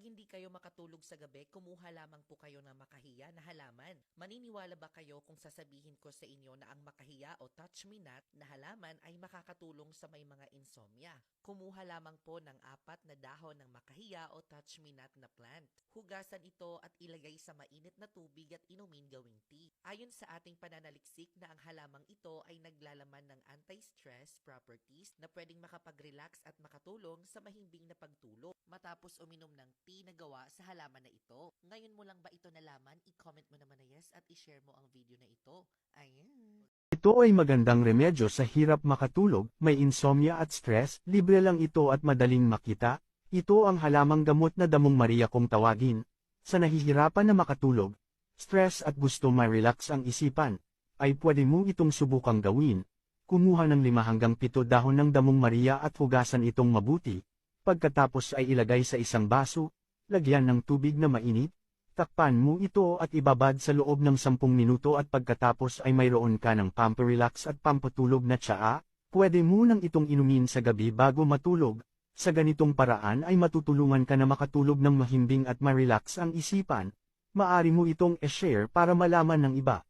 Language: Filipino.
hindi kayo makatulog sa gabi, kumuha lamang po kayo ng makahiya na halaman. Maniniwala ba kayo kung sasabihin ko sa inyo na ang makahiya o touch me not na halaman ay makakatulong sa may mga insomnia? Kumuha lamang po ng 4 na dahon ng makahiya o touch me not na plant. Hugasan ito at ilagay sa mainit na tubig at inumin gawing tea. Ayon sa ating pananaliksik na ang halamang ito ay naglalaman ng anti-stress properties na pwedeng makapag-relax at makatulong sa mahimbing na pagtulog matapos uminom ng tea na gawa sa halaman na ito. Ngayon mo lang ba ito nalaman? I-comment mo naman na yes at i-share mo ang video na ito. Ayan. Ito ay magandang remedyo sa hirap makatulog, may insomnia at stress, libre lang ito at madaling makita. Ito ang halamang gamot na damong Maria kung tawagin. Sa nahihirapan na makatulog, stress at gusto ma-relax ang isipan, ay pwede mo itong subukang gawin. Kumuha ng 5 hanggang 7 dahon ng damong Maria at hugasan itong mabuti. Pagkatapos ay ilagay sa isang baso, lagyan ng tubig na mainit, takpan mo ito at ibabad sa loob ng 10 minuto at pagkatapos ay mayroon ka ng pamparelax at pampatulog na tsaa, pwede mo nang itong inumin sa gabi bago matulog. Sa ganitong paraan ay matutulungan ka na makatulog ng mahimbing at ma-relax ang isipan. Maari mo itong e-share para malaman ng iba.